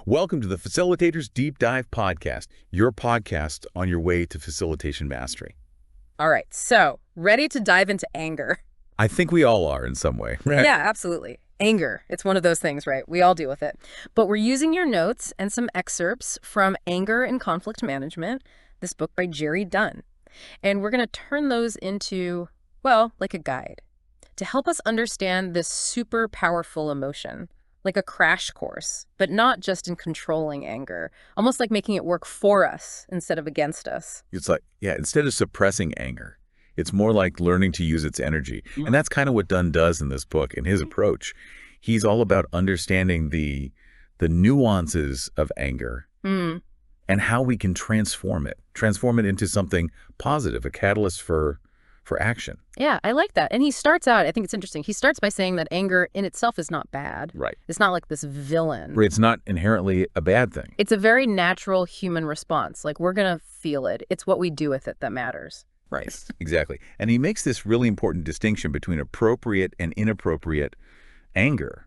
Welcome to the Facilitators Deep Dive Podcast, your podcast on your way to facilitation mastery. All right, so ready to dive into anger. I think we all are in some way. Right? Yeah, absolutely. Anger. It's one of those things, right? We all deal with it. But we're using your notes and some excerpts from Anger and Conflict Management, this book by Gerry Dunne. And we're going to turn those into, well, like a guide to help us understand this super powerful emotion, like a crash course, but not just in controlling anger, almost like making it work for us instead of against us. It's like, yeah, instead of suppressing anger, it's more like learning to use its energy. And that's kind of what Dunne does in this book, in his approach. He's all about understanding the nuances of anger and how we can transform it into something positive, a catalyst for action. Yeah, I like that. And he starts out, I think it's interesting, he starts by saying that anger in itself is not bad. Right. It's not like this villain. Right. It's not inherently a bad thing. It's a very natural human response. Like, we're going to feel it. It's what we do with it that matters. Right. Exactly. And he makes this really important distinction between appropriate and inappropriate anger.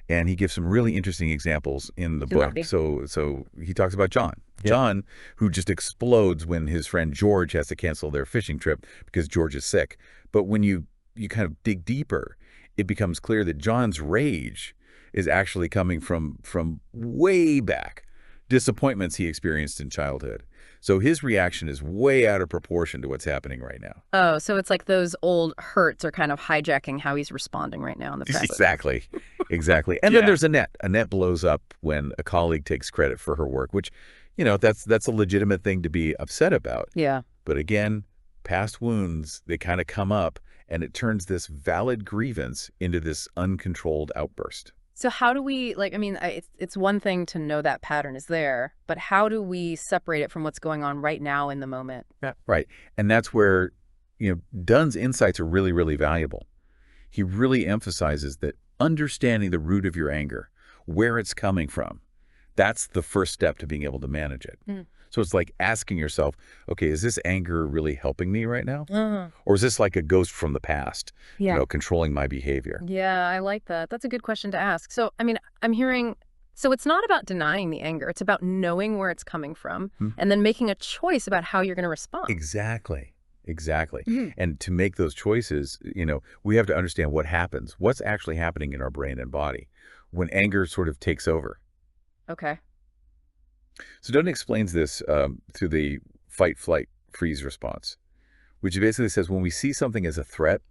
And he gives some really interesting examples in the book. So he talks about John. Yep. John, who just explodes when his friend George has to cancel their fishing trip because George is sick. But when you kind of dig deeper, it becomes clear that John's rage is actually coming from way back, disappointments he experienced in childhood. So his reaction is way out of proportion to what's happening right now. Oh, so it's like those old hurts are kind of hijacking how he's responding right now in the present. Exactly. Exactly. And then there's Annette. Annette blows up when a colleague takes credit for her work, which, that's a legitimate thing to be upset about. Yeah. But again, past wounds, they kind of come up, and it turns this valid grievance into this uncontrolled outburst. So how do we, it's one thing to know that pattern is there, but how do we separate it from what's going on right now in the moment? Yeah. Right. And that's where, Dunne's insights are really, really valuable. He really emphasizes that understanding the root of your anger, where it's coming from, that's the first step to being able to manage it. So it's like asking yourself, okay, is this anger really helping me right now? Or is this like a ghost from the past, controlling my behavior? Yeah, I like that. That's a good question to ask. So, I'm hearing, so it's not about denying the anger. It's about knowing where it's coming from and then making a choice about how you're going to respond. Exactly. Exactly. And to make those choices, we have to understand what happens, what's actually happening in our brain and body when anger sort of takes over. Okay. So Dunne explains this through the fight, flight, freeze response, which basically says when we see something as a threat,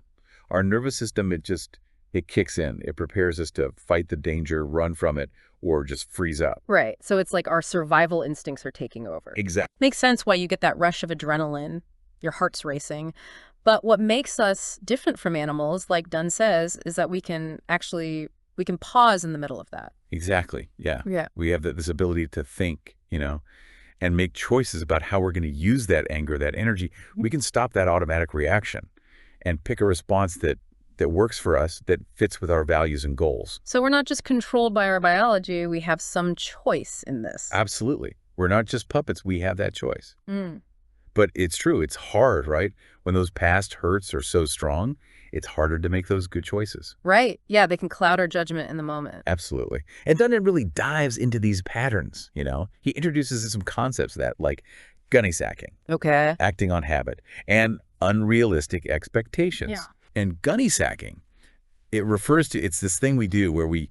our nervous system, it kicks in. It prepares us to fight the danger, run from it, or just freeze up. Right. So it's like our survival instincts are taking over. Exactly. Makes sense why you get that rush of adrenaline, your heart's racing. But what makes us different from animals, like Dunne says, is that we can pause in the middle of that. Exactly. Yeah. Yeah. We have this ability to think, and make choices about how we're going to use that anger, that energy. We can stop that automatic reaction and pick a response that works for us, that fits with our values and goals. So we're not just controlled by our biology. We have some choice in this. Absolutely. We're not just puppets. We have that choice. But it's true. It's hard, right? When those past hurts are so strong, it's harder to make those good choices. Right. Yeah, they can cloud our judgment in the moment. Absolutely. And Dunne really dives into these patterns, He introduces some concepts like gunny sacking. Okay. Acting on habit, and unrealistic expectations. Yeah. And gunny sacking, it's this thing we do where we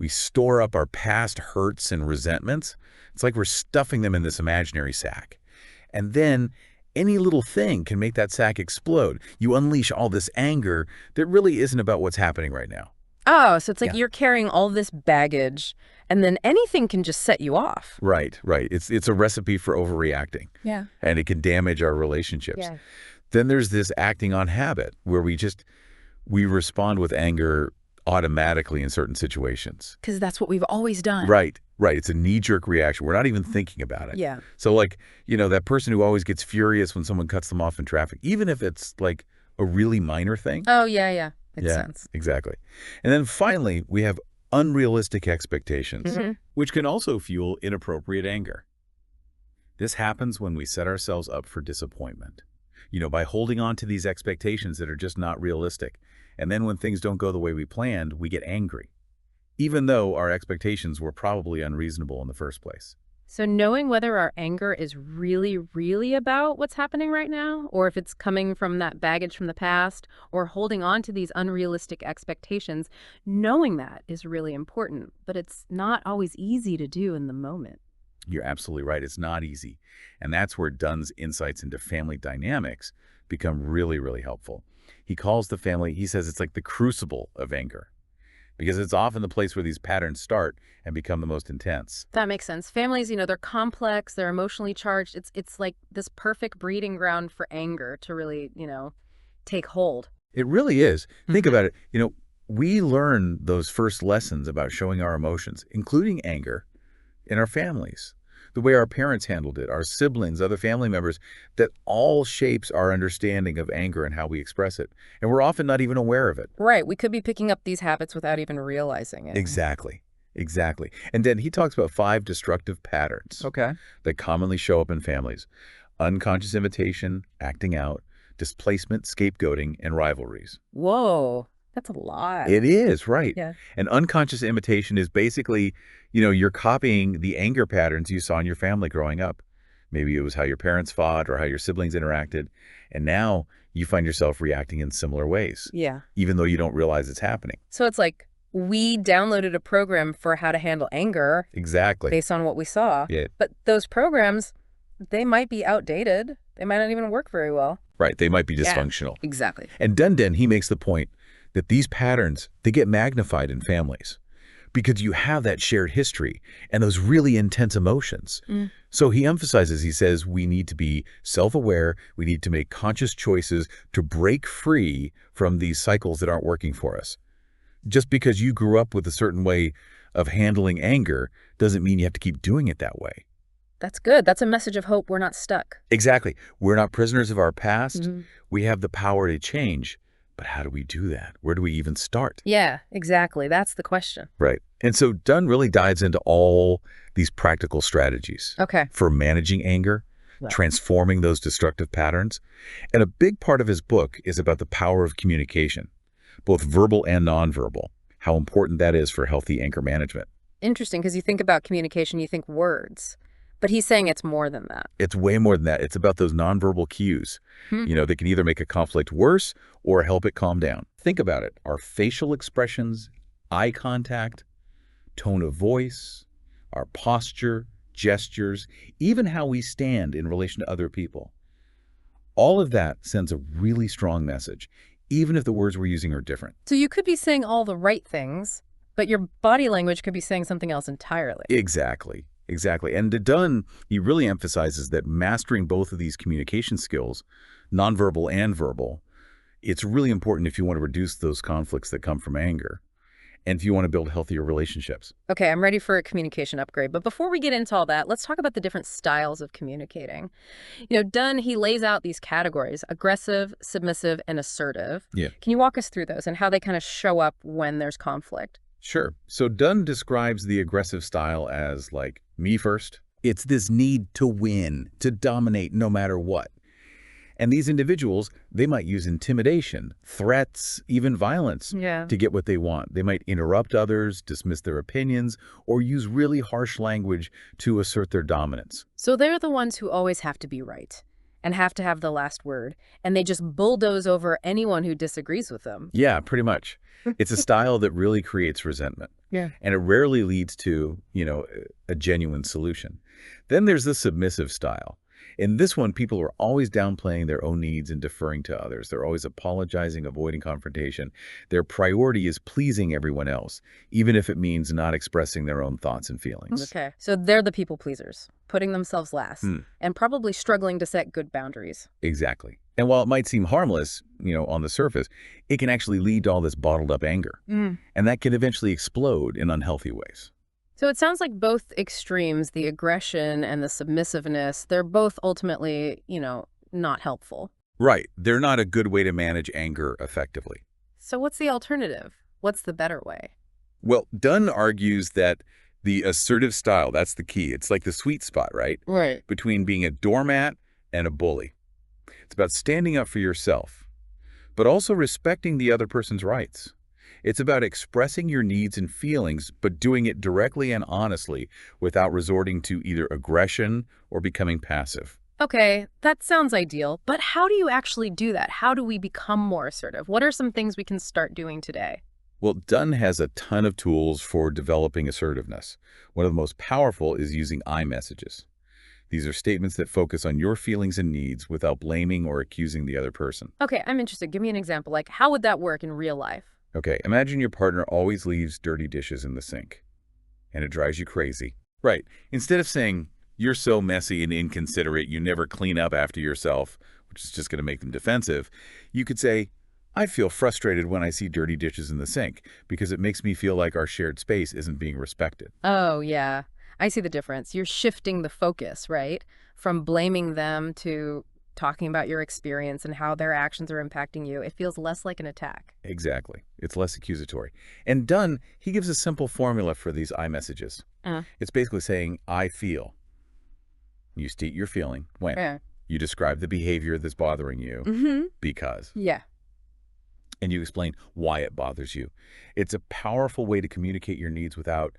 store up our past hurts and resentments. It's like we're stuffing them in this imaginary sack. And then any little thing can make that sack explode. You unleash all this anger that really isn't about what's happening right now. Oh, so it's like you're carrying all this baggage, and then anything can just set you off. Right, right. It's a recipe for overreacting. Yeah. And it can damage our relationships. Yeah. Then there's this acting on habit where we respond with anger automatically in certain situations. Because that's what we've always done. Right, right. It's a knee-jerk reaction. We're not even thinking about it. Yeah. So that person who always gets furious when someone cuts them off in traffic, even if it's like a really minor thing. Oh, yeah. Makes sense. Exactly. And then finally, we have unrealistic expectations, which can also fuel inappropriate anger. This happens when we set ourselves up for disappointment, by holding on to these expectations that are just not realistic. And then when things don't go the way we planned, we get angry. even though our expectations were probably unreasonable in the first place. So knowing whether our anger is really, really about what's happening right now, or if it's coming from that baggage from the past, or holding on to these unrealistic expectations, knowing that is really important, but it's not always easy to do in the moment. You're absolutely right. It's not easy. And that's where Dunne's insights into family dynamics become really, really helpful. He calls the family, he says it's like the crucible of anger, because it's often the place where these patterns start and become the most intense. That makes sense. Families, they're complex, they're emotionally charged. It's like this perfect breeding ground for anger to really, take hold. It really is. Think about it. We learn those first lessons about showing our emotions, including anger, in our families. The way our parents handled it, our siblings, other family members, that all shapes our understanding of anger and how we express it. And we're often not even aware of it. Right. We could be picking up these habits without even realizing it. Exactly. Exactly. And then he talks about 5 destructive patterns that commonly show up in families: unconscious imitation, acting out, displacement, scapegoating, and rivalries. Whoa. That's a lot. It is, right. Yeah. And unconscious imitation is basically, you're copying the anger patterns you saw in your family growing up. Maybe it was how your parents fought or how your siblings interacted. And now you find yourself reacting in similar ways. Yeah. Even though you don't realize it's happening. So it's like we downloaded a program for how to handle anger. Exactly. Based on what we saw. Yeah. But those programs, they might be outdated. They might not even work very well. Right. They might be dysfunctional. Yeah, exactly. And Dunne, he makes the point that these patterns, they get magnified in families because you have that shared history and those really intense emotions. So he emphasizes, he says, we need to be self-aware. We need to make conscious choices to break free from these cycles that aren't working for us. Just because you grew up with a certain way of handling anger doesn't mean you have to keep doing it that way. That's good. That's a message of hope. We're not stuck. Exactly. We're not prisoners of our past. We have the power to change. But how do we do that? Where do we even start? Yeah, exactly. That's the question. Right. And so Dunne really dives into all these practical strategies for managing anger, transforming those destructive patterns. And a big part of his book is about the power of communication, both verbal and nonverbal, how important that is for healthy anger management. Interesting, because you think about communication, you think words. But he's saying it's more than that. It's way more than that. It's about those nonverbal cues. They can either make a conflict worse or help it calm down. Think about it. Our facial expressions, eye contact, tone of voice, our posture, gestures, even how we stand in relation to other people. All of that sends a really strong message, even if the words we're using are different. So you could be saying all the right things, but your body language could be saying something else entirely. Exactly. Exactly. And Dunne, he really emphasizes that mastering both of these communication skills, nonverbal and verbal, it's really important if you want to reduce those conflicts that come from anger and if you want to build healthier relationships. Okay, I'm ready for a communication upgrade. But before we get into all that, let's talk about the different styles of communicating. Dunne, he lays out these categories: aggressive, submissive, and assertive. Yeah. Can you walk us through those and how they kind of show up when there's conflict? Sure. So Dunne describes the aggressive style as like me first. It's this need to win, to dominate no matter what. And these individuals, they might use intimidation, threats, even violence to get what they want. They might interrupt others, dismiss their opinions, or use really harsh language to assert their dominance. So they're the ones who always have to be right and have to have the last word, and they just bulldoze over anyone who disagrees with them. Yeah, pretty much. It's a style that really creates resentment. Yeah. And it rarely leads to, a genuine solution. Then there's the submissive style. In this one, people are always downplaying their own needs and deferring to others. They're always apologizing, avoiding confrontation. Their priority is pleasing everyone else, even if it means not expressing their own thoughts and feelings. Okay. So they're the people pleasers, putting themselves last, and probably struggling to set good boundaries. Exactly. And while it might seem harmless, on the surface, it can actually lead to all this bottled up anger. And that can eventually explode in unhealthy ways. So it sounds like both extremes, the aggression and the submissiveness, they're both ultimately, not helpful. Right. They're not a good way to manage anger effectively. So what's the alternative? What's the better way? Well, Dunne argues that the assertive style, that's the key. It's like the sweet spot, right? Right. Between being a doormat and a bully. It's about standing up for yourself, but also respecting the other person's rights. It's about expressing your needs and feelings, but doing it directly and honestly without resorting to either aggression or becoming passive. Okay, that sounds ideal, but how do you actually do that? How do we become more assertive? What are some things we can start doing today? Well, Dunn has a ton of tools for developing assertiveness. One of the most powerful is using I messages. These are statements that focus on your feelings and needs without blaming or accusing the other person. Okay, I'm interested. Give me an example. Like, how would that work in real life? Okay, imagine your partner always leaves dirty dishes in the sink, and it drives you crazy. Right. Instead of saying, "You're so messy and inconsiderate, you never clean up after yourself," which is just going to make them defensive, you could say, "I feel frustrated when I see dirty dishes in the sink because it makes me feel like our shared space isn't being respected." Oh, yeah. I see the difference. You're shifting the focus, right? From blaming them to talking about your experience and how their actions are impacting you. It feels less like an attack. Exactly. It's less accusatory. And Dunn, he gives a simple formula for these I messages. Uh, It's basically saying, "I feel." You state your feeling when. yeah. You describe the behavior that's bothering you Mm-hmm. because. Yeah. And you explain why it bothers you. It's a powerful way to communicate your needs without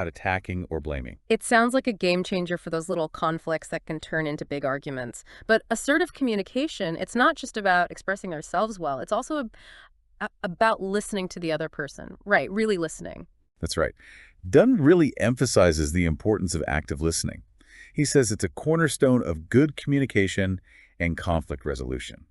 attacking or blaming. It sounds like a game changer for those little conflicts that can turn into big arguments. But assertive communication, it's not just about expressing ourselves well. It's also about listening to the other person. Right, really listening. That's right. Dunn really emphasizes the importance of active listening. He says it's a cornerstone of good communication and conflict resolution.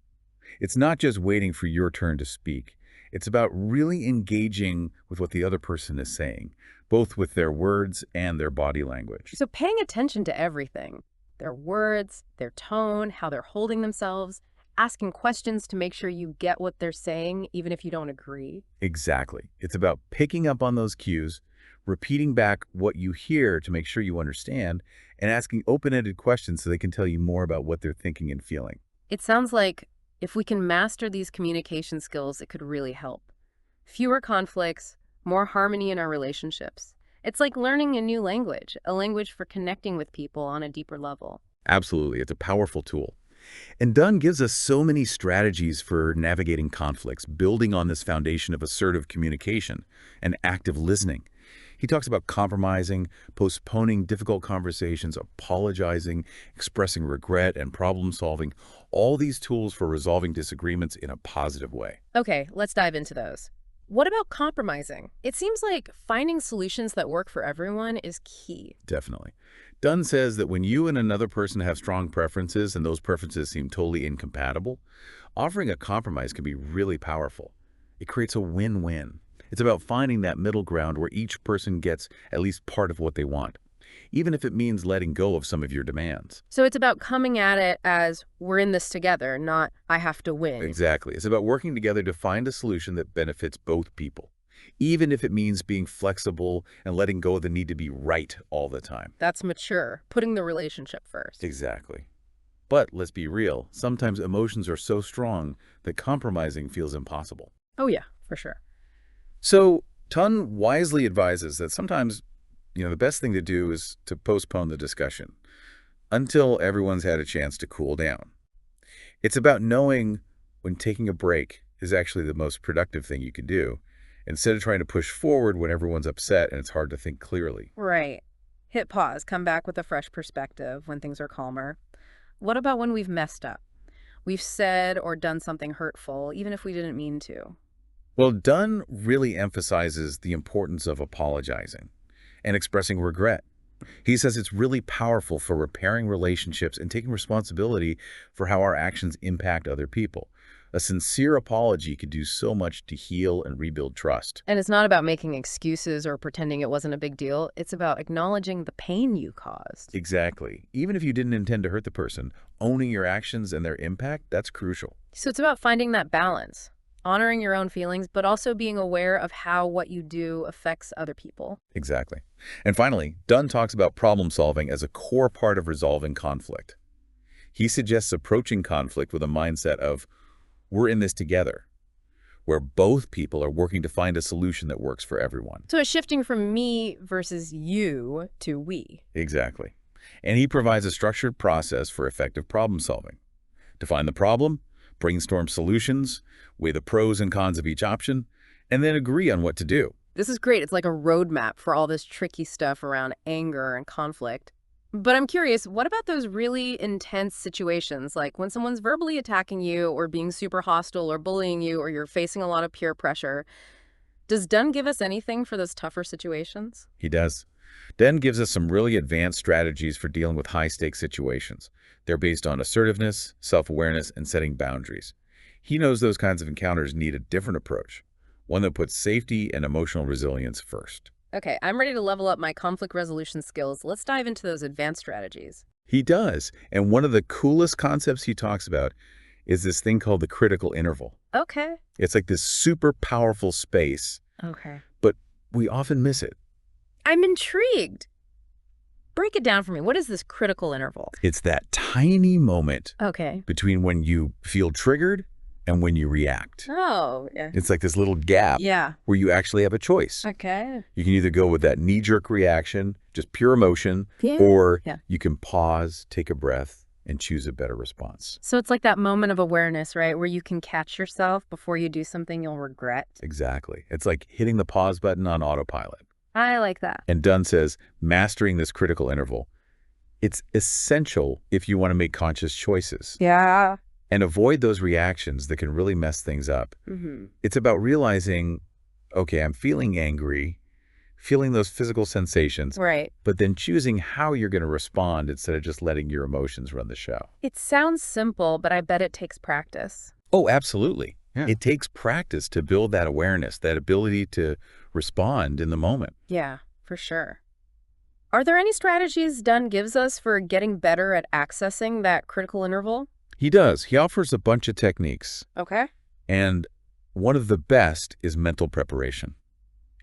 It's not just waiting for your turn to speak. It's about really engaging with what the other person is saying, both with their words and their body language. So paying attention to everything, their words, their tone, how they're holding themselves, asking questions to make sure you get what they're saying, even if you don't agree. Exactly. It's about picking up on those cues, repeating back what you hear to make sure you understand, and asking open-ended questions so they can tell you more about what they're thinking and feeling. It sounds like if we can master these communication skills, it could really help. Fewer conflicts, more harmony in our relationships. It's like learning a new language, a language for connecting with people on a deeper level. Absolutely. It's a powerful tool. And Dunn gives us so many strategies for navigating conflicts, building on this foundation of assertive communication and active listening. He talks about compromising, postponing difficult conversations, apologizing, expressing regret, and problem solving, all these tools for resolving disagreements in a positive way. Okay, let's dive into those. What about compromising? It seems like finding solutions that work for everyone is key. Definitely. Dunn says that when you and another person have strong preferences and those preferences seem totally incompatible, offering a compromise can be really powerful. It creates a win-win. It's about finding that middle ground where each person gets at least part of what they want, even if it means letting go of some of your demands. So it's about coming at it as we're in this together, not I have to win. Exactly. It's about working together to find a solution that benefits both people, even if it means being flexible and letting go of the need to be right all the time. That's mature, putting the relationship first. Exactly. But let's be real, sometimes emotions are so strong that compromising feels impossible. Oh yeah, for sure. So Dunn wisely advises that sometimes, the best thing to do is to postpone the discussion until everyone's had a chance to cool down. It's about knowing when taking a break is actually the most productive thing you can do, instead of trying to push forward when everyone's upset and it's hard to think clearly. Right. Hit pause, come back with a fresh perspective when things are calmer. What about when we've messed up? We've said or done something hurtful, even if we didn't mean to. Well, Dunn really emphasizes the importance of apologizing and expressing regret. He says it's really powerful for repairing relationships and taking responsibility for how our actions impact other people. A sincere apology could do so much to heal and rebuild trust. And it's not about making excuses or pretending it wasn't a big deal. It's about acknowledging the pain you caused. Exactly. Even if you didn't intend to hurt the person, owning your actions and their impact, that's crucial. So it's about finding that balance, honoring your own feelings, but also being aware of how what you do affects other people. Exactly. And finally, Dunn talks about problem solving as a core part of resolving conflict. He suggests approaching conflict with a mindset of, we're in this together, where both people are working to find a solution that works for everyone. So it's shifting from me versus you to we. Exactly. And he provides a structured process for effective problem solving. Define the problem, brainstorm solutions, weigh the pros and cons of each option, and then agree on what to do. This is great. It's like a roadmap for all this tricky stuff around anger and conflict. But I'm curious, what about those really intense situations, like when someone's verbally attacking you or being super hostile or bullying you or you're facing a lot of peer pressure? Does Dunne give us anything for those tougher situations? He does. Dunne gives us some really advanced strategies for dealing with high-stakes situations. They're based on assertiveness, self-awareness, and setting boundaries. He knows those kinds of encounters need a different approach, one that puts safety and emotional resilience first. Okay, I'm ready to level up my conflict resolution skills. Let's dive into those advanced strategies. He does, and one of the coolest concepts he talks about is this thing called the critical interval. Okay. It's like this super powerful space, Okay. but we often miss it. I'm intrigued. Break it down for me. What is this critical interval? It's that tiny moment Okay. between when you feel triggered and when you react. Oh, yeah. It's like this little gap Yeah. where you actually have a choice. Okay. You can either go with that knee-jerk reaction, just pure emotion, Yeah. or Yeah. you can pause, take a breath, and choose a better response. So it's like that moment of awareness, right? Where you can catch yourself before you do something you'll regret. Exactly. It's like hitting the pause button on autopilot. I like that. And Dunne says, mastering this critical interval, it's essential if you want to make conscious choices Yeah. and avoid those reactions that can really mess things up. Mm-hmm. It's about realizing, okay, I'm feeling angry, feeling those physical sensations, Right. but then choosing how you're going to respond instead of just letting your emotions run the show. It sounds simple, but I bet it takes practice. Oh, absolutely. Yeah. It takes practice to build that awareness, that ability to respond in the moment. Yeah, for sure. Are there any strategies Dunne gives us for getting better at accessing that critical interval? He does. He offers a bunch of techniques, Okay. and one of the best is mental preparation.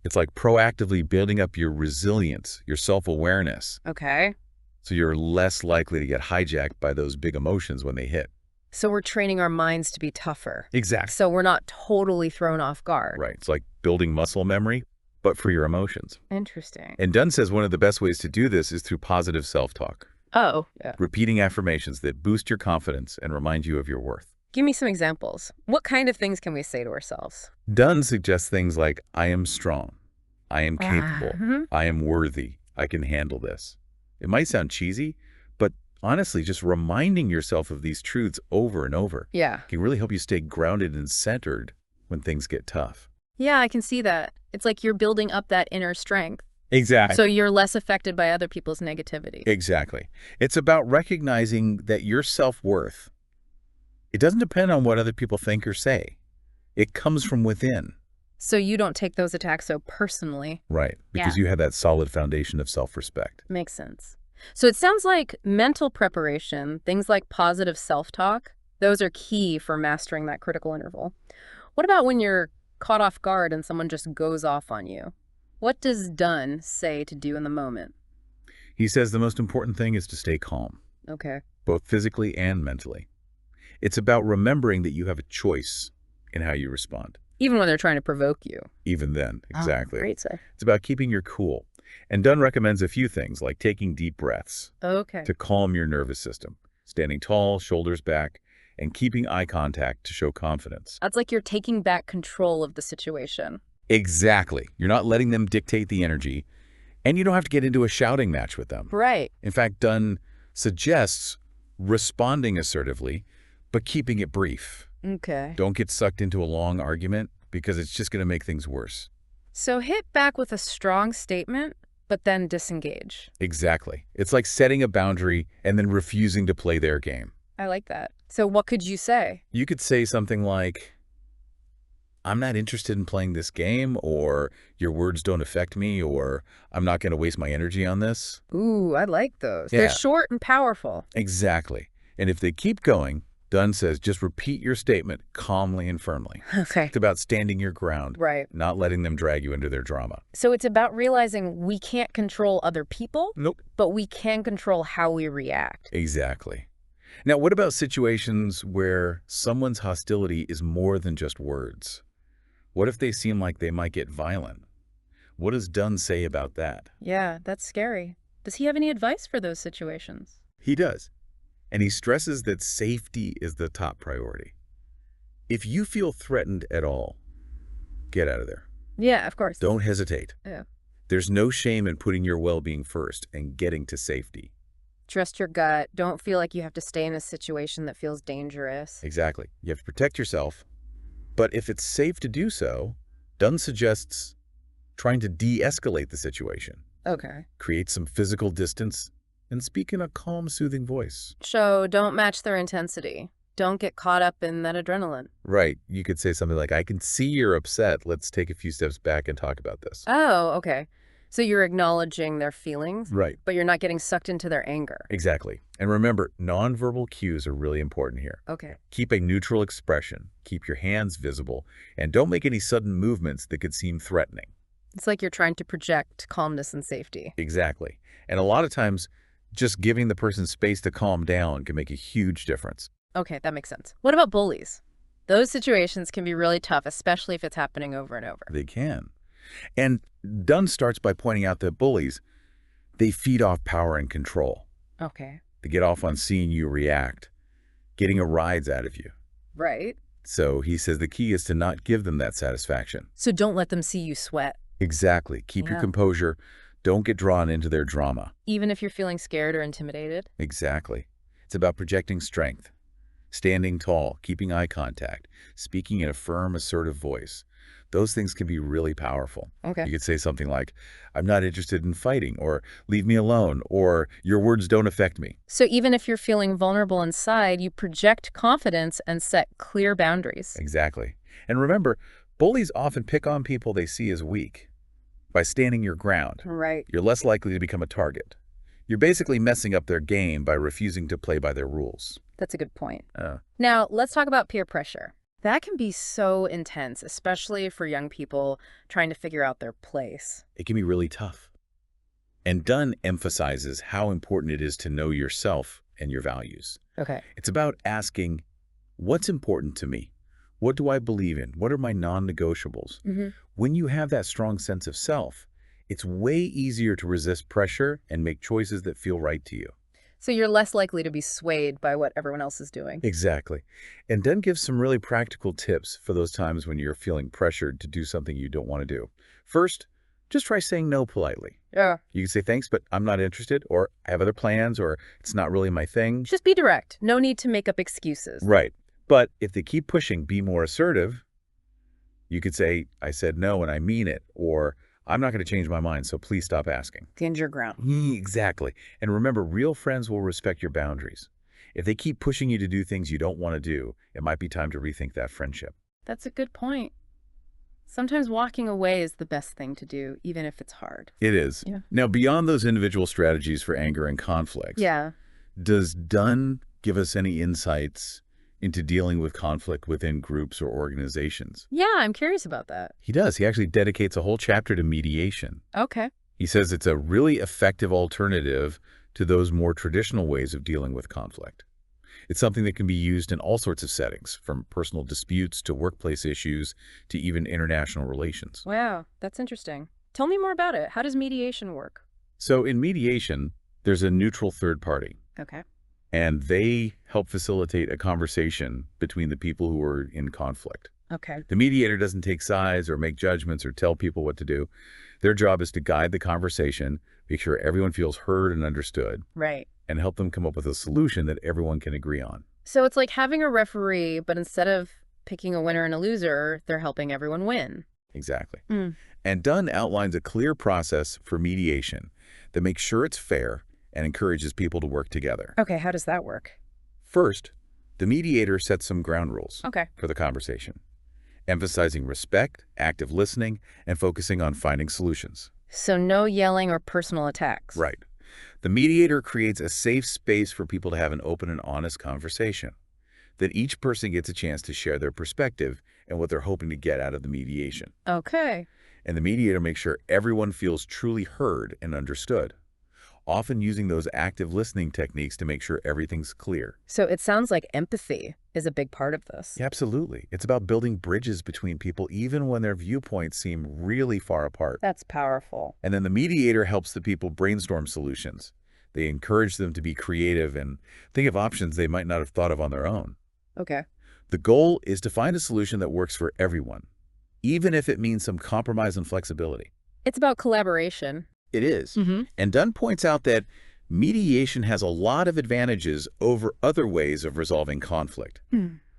It's like proactively building up your resilience, your self-awareness, Okay. so you're less likely to get hijacked by those big emotions when they hit. So we're training our minds to be tougher. Exactly. So we're not totally thrown off guard. Right. It's like building muscle memory, but for your emotions. Interesting. And Dunne says one of the best ways to do this is through positive self-talk, Oh, yeah. repeating affirmations that boost your confidence and remind you of your worth. Give me some examples. What kind of things can we say to ourselves? Dunne suggests things like, I am strong, I am capable, Mhm. I am worthy, I can handle this. It might sound cheesy, but honestly, just reminding yourself of these truths over and over Yeah. can really help you stay grounded and centered when things get tough. Yeah, I can see that. It's like you're building up that inner strength. Exactly. So you're less affected by other people's negativity. Exactly. It's about recognizing that your self-worth, it doesn't depend on what other people think or say. It comes from within. So you don't take those attacks so personally. Right. Because you have that solid foundation of self-respect. Makes sense. So it sounds like mental preparation, things like positive self-talk, those are key for mastering that critical interval. What about when you're caught off guard and someone just goes off on you? What does Dunne say to do in the moment? He says the most important thing is to stay calm, Okay. both physically and mentally. It's about remembering that you have a choice in how you respond. Even when they're trying to provoke you. Even then, exactly. Great say. It's about keeping your cool. And Dunne recommends a few things like taking deep breaths Okay. to calm your nervous system, standing tall, shoulders back, and keeping eye contact to show confidence. That's like you're taking back control of the situation. Exactly. You're not letting them dictate the energy, and you don't have to get into a shouting match with them. Right. In fact, Dunne suggests responding assertively, but keeping it brief. Okay. Don't get sucked into a long argument because it's just going to make things worse. So hit back with a strong statement, but then disengage. Exactly. It's like setting a boundary and then refusing to play their game. I like that. So what could you say? You could say something like, I'm not interested in playing this game, or your words don't affect me, or I'm not going to waste my energy on this. Ooh, I like those. Yeah. They're short and powerful. Exactly. And if they keep going, Dunne says, just repeat your statement calmly and firmly. Okay. It's about standing your ground, Right. not letting them drag you into their drama. So it's about realizing we can't control other people, Nope. but we can control how we react. Exactly. Now, what about situations where someone's hostility is more than just words? What if they seem like they might get violent? What does Dunne say about that? Yeah, that's scary. Does he have any advice for those situations? He does. And he stresses that safety is the top priority. If you feel threatened at all, get out of there. Yeah, of course. Don't hesitate. Yeah. There's no shame in putting your well-being first and getting to safety. Trust your gut. Don't feel like you have to stay in a situation that feels dangerous. Exactly. You have to protect yourself. But if it's safe to do so, Dunne suggests trying to de-escalate the situation. Okay. Create some physical distance and speak in a calm, soothing voice. So don't match their intensity. Don't get caught up in that adrenaline. Right. You could say something like, I can see you're upset. Let's take a few steps back and talk about this. Oh, okay. So you're acknowledging their feelings, Right. but you're not getting sucked into their anger. Exactly. And remember, nonverbal cues are really important here. Okay. Keep a neutral expression, keep your hands visible, and don't make any sudden movements that could seem threatening. It's like you're trying to project calmness and safety. Exactly. And a lot of times, just giving the person space to calm down can make a huge difference. Okay, that makes sense. What about bullies? Those situations can be really tough, especially if it's happening over and over. They can. And Dunne starts by pointing out that bullies, they feed off power and control. Okay. They get off on seeing you react, getting a rise out of you. Right. So he says the key is to not give them that satisfaction. So don't let them see you sweat. Exactly. Keep your Yeah. composure. Don't get drawn into their drama. Even if you're feeling scared or intimidated? Exactly. It's about projecting strength, standing tall, keeping eye contact, speaking in a firm, assertive voice. Those things can be really powerful. Okay. You could say something like, I'm not interested in fighting, or leave me alone, or your words don't affect me. So even if you're feeling vulnerable inside, you project confidence and set clear boundaries. Exactly. And remember, bullies often pick on people they see as weak. By standing your ground, Right. you're less likely to become a target. You're basically messing up their game by refusing to play by their rules. That's a good point. Uh, Now, let's talk about peer pressure. That can be so intense, especially for young people trying to figure out their place. it can be really tough. And Dunne emphasizes how important it is to know yourself and your values. Okay. It's about asking, what's important to me? What do I believe in? What are my non-negotiables? Mm-hmm. When you have that strong sense of self, it's way easier to resist pressure and make choices that feel right to you. So you're less likely to be swayed by what everyone else is doing. Exactly. And Dunne gives some really practical tips for those times when you're feeling pressured to do something you don't want to do. First, just try saying no politely. Yeah. You can say, thanks, but I'm not interested, or I have other plans, or it's not really my thing. Just be direct. No need to make up excuses. Right. But if they keep pushing, be more assertive. You could say, I said no and I mean it, or I'm not going to change my mind, so please stop asking. Stand your ground. Exactly. And remember, real friends will respect your boundaries. If they keep pushing you to do things you don't want to do, it might be time to rethink that friendship. That's a good point. Sometimes walking away is the best thing to do, even if it's hard. It is. Yeah. Now, beyond those individual strategies for anger and conflict, Yeah. does Dunne give us any insights into dealing with conflict within groups or organizations? Yeah, I'm curious about that. He does. He actually dedicates a whole chapter to mediation. Okay. He says it's a really effective alternative to those more traditional ways of dealing with conflict. It's something that can be used in all sorts of settings, from personal disputes to workplace issues to even international relations. Wow, that's interesting. Tell me more about it. How does mediation work? So in mediation, there's a neutral third party, Okay. and they help facilitate a conversation between the people who are in conflict. Okay. The mediator doesn't take sides or make judgments or tell people what to do. Their job is to guide the conversation, make sure everyone feels heard and understood, Right. and help them come up with a solution that everyone can agree on. So it's like having a referee, but instead of picking a winner and a loser, they're helping everyone win. Exactly. Mm. And Dunne outlines a clear process for mediation that makes sure it's fair and encourages people to work together. Okay, how does that work? First, the mediator sets some ground rules Okay. for the conversation, emphasizing respect, active listening, and focusing on finding solutions. So no yelling or personal attacks. Right. The mediator creates a safe space for people to have an open and honest conversation. Then each person gets a chance to share their perspective and what they're hoping to get out of the mediation. Okay. And the mediator makes sure everyone feels truly heard and understood, often using those active listening techniques to make sure everything's clear. So it sounds like empathy is a big part of this. Yeah, absolutely. It's about building bridges between people even when their viewpoints seem really far apart. That's powerful. And then the mediator helps the people brainstorm solutions. They encourage them to be creative and think of options they might not have thought of on their own. Okay. The goal is to find a solution that works for everyone, even if it means some compromise and flexibility. It's about collaboration. It is. And Dunne points out that mediation has a lot of advantages over other ways of resolving conflict,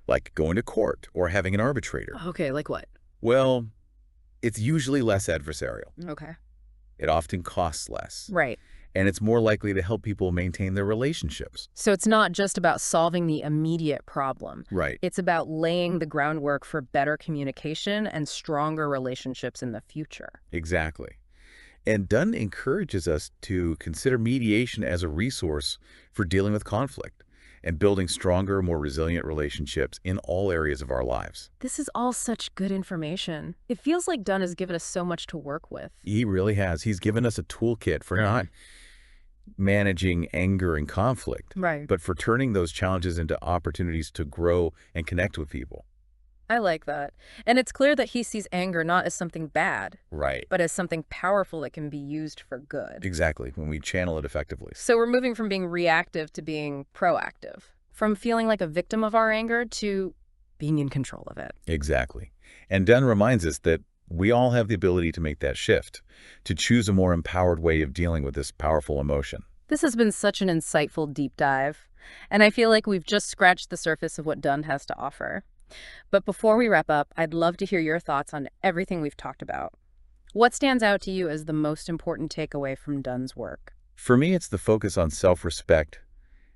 like going to court or having an arbitrator. Okay, like what? Well, it's usually less adversarial. Okay. It often costs less. Right. And it's more likely to help people maintain their relationships. So it's not just about solving the immediate problem. Right. It's about laying the groundwork for better communication and stronger relationships in the future. Exactly. And Dunne encourages us to consider mediation as a resource for dealing with conflict and building stronger, more resilient relationships in all areas of our lives. This is all such good information. It feels like Dunne has given us so much to work with. He really has. He's given us a toolkit for not managing anger and conflict, Right. but for turning those challenges into opportunities to grow and connect with people. I like that. And it's clear that he sees anger not as something bad, Right. but as something powerful that can be used for good. Exactly, when we channel it effectively. So we're moving from being reactive to being proactive, from feeling like a victim of our anger to being in control of it. Exactly. And Dunne reminds us that we all have the ability to make that shift, to choose a more empowered way of dealing with this powerful emotion. This has been such an insightful deep dive, and I feel like we've just scratched the surface of what Dunne has to offer. But before we wrap up, I'd love to hear your thoughts on everything we've talked about. What stands out to you as the most important takeaway from Dunne's work? For me, it's the focus on self-respect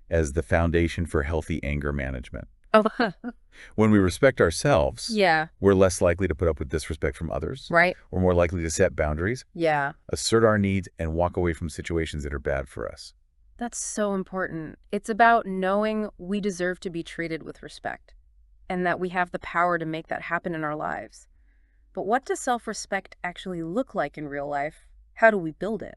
as the foundation for healthy anger management. Oh, When we respect ourselves, yeah, we're less likely to put up with disrespect from others. right? We're more likely to set boundaries, Yeah, assert our needs, and walk away from situations that are bad for us. that's so important. It's about knowing we deserve to be treated with respect and that we have the power to make that happen in our lives. But what does self-respect actually look like in real life? How do we build it?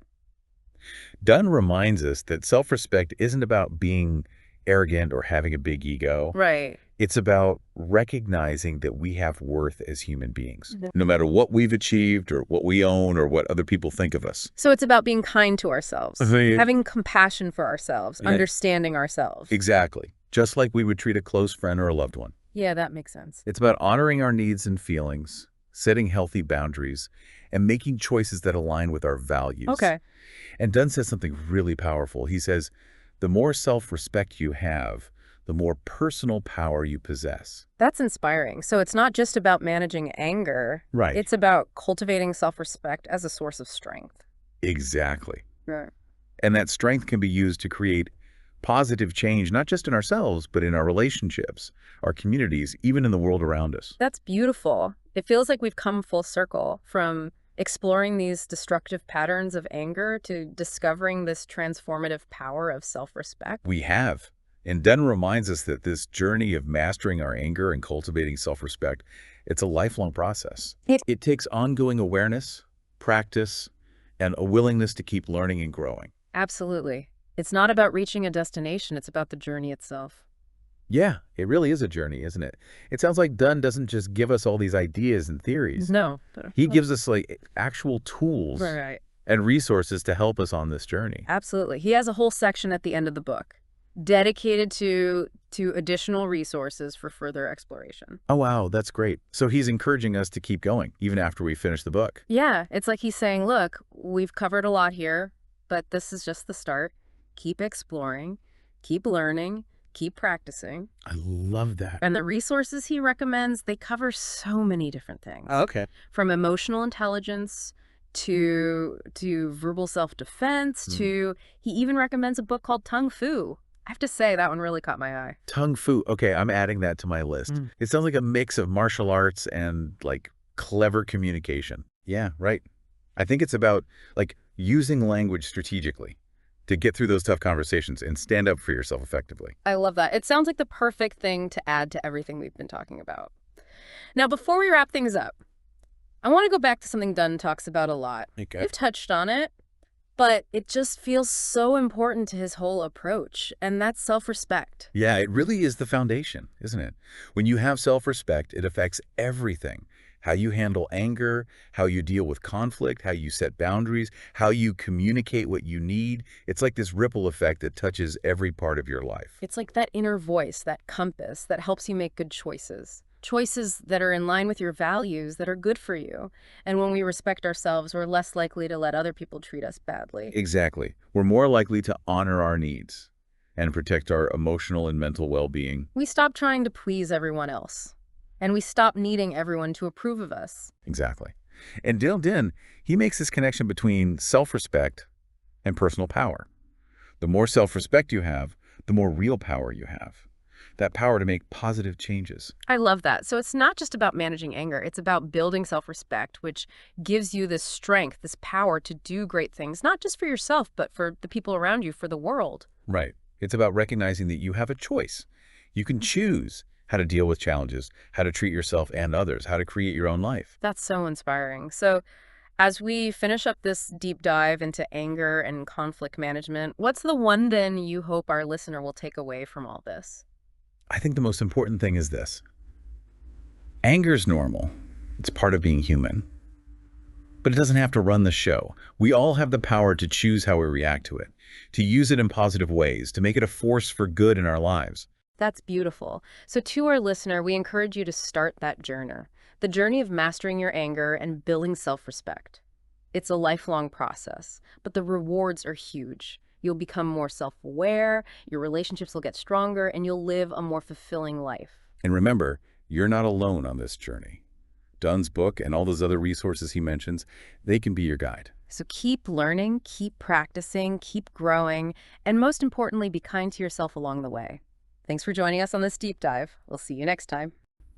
Dunne reminds us that self-respect isn't about being arrogant or having a big ego. Right. It's about recognizing that we have worth as human beings, no matter what we've achieved or what we own or what other people think of us. So it's about being kind to ourselves, Yeah. having compassion for ourselves, Yeah. understanding ourselves. Exactly. Just like we would treat a close friend or a loved one. Yeah, that makes sense. It's about honoring our needs and feelings, setting healthy boundaries, and making choices that align with our values. Okay. And Dunne says something really powerful. He says, the more self-respect you have, the more personal power you possess. That's inspiring. So it's not just about managing anger. Right. It's about cultivating self-respect as a source of strength. Exactly. Right. And that strength can be used to create positive change, not just in ourselves, but in our relationships, our communities, even in the world around us. That's beautiful. It feels like we've come full circle from exploring these destructive patterns of anger to discovering this transformative power of self-respect. We have. And Dunne reminds us that this journey of mastering our anger and cultivating self-respect, it's a lifelong process. It takes ongoing awareness, practice, and a willingness to keep learning and growing. Absolutely. It's not about reaching a destination, it's about the journey itself. Yeah, it really is a journey, isn't it? It sounds like Dunne doesn't just give us all these ideas and theories. No. He gives us like actual tools Right. and resources to help us on this journey. Absolutely. He has a whole section at the end of the book dedicated to additional resources for further exploration. Oh, wow, that's great. So he's encouraging us to keep going, even after we finish the book. Yeah, it's like he's saying, look, we've covered a lot here, but this is just the start. Keep exploring, keep learning, keep practicing. I love that. And the resources he recommends, they cover so many different things. Oh, okay. From emotional intelligence to verbal self-defense to he even recommends a book called Tung Fu. I have to say, that one really caught my eye. Tung Fu. Okay, I'm adding that to my list. It sounds like a mix of martial arts and like clever communication. Yeah, right. I think it's about like using language strategically to get through those tough conversations and stand up for yourself effectively. I love that. It sounds like the perfect thing to add to everything we've been talking about. Now, before we wrap things up, I want to go back to something Dunne talks about a lot. Okay. We've touched on it, but it just feels so important to his whole approach, and that's self-respect. Yeah, it really is the foundation, isn't it? When you have self-respect, it affects everything. How you handle anger, how you deal with conflict, how you set boundaries, how you communicate what you need. It's like this ripple effect that touches every part of your life. It's like that inner voice, that compass that helps you make good choices. Choices that are in line with your values, that are good for you. And when we respect ourselves, we're less likely to let other people treat us badly. Exactly. We're more likely to honor our needs and protect our emotional and mental well-being. We stop trying to please everyone else. And we stop needing everyone to approve of us. Exactly. And Gerry Dunne, he makes this connection between self-respect and personal power. The more self-respect you have, the more real power you have. That power to make positive changes. I love that. So it's not just about managing anger. It's about building self-respect, which gives you this strength, this power to do great things, not just for yourself, but for the people around you, for the world. Right. It's about recognizing that you have a choice. You can choose how to deal with challenges, how to treat yourself and others, how to create your own life. That's so inspiring. So as we finish up this deep dive into anger and conflict management, what's the one thing you hope our listener will take away from all this? I think the most important thing is this. Anger is normal. It's part of being human. But it doesn't have to run the show. We all have the power to choose how we react to it, to use it in positive ways, to make it a force for good in our lives. That's beautiful. So to our listener, we encourage you to start that journey, the journey of mastering your anger and building self-respect. It's a lifelong process, but the rewards are huge. You'll become more self-aware, your relationships will get stronger, and you'll live a more fulfilling life. And remember, you're not alone on this journey. Dunne's book and all those other resources he mentions, they can be your guide. So keep learning, keep practicing, keep growing, and most importantly, be kind to yourself along the way. Thanks for joining us on this deep dive. We'll see you next time.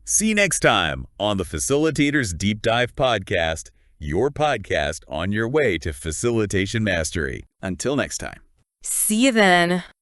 See you next time on the Facilitators Deep Dive Podcast, your podcast on your way to facilitation mastery. Until next time. See you then.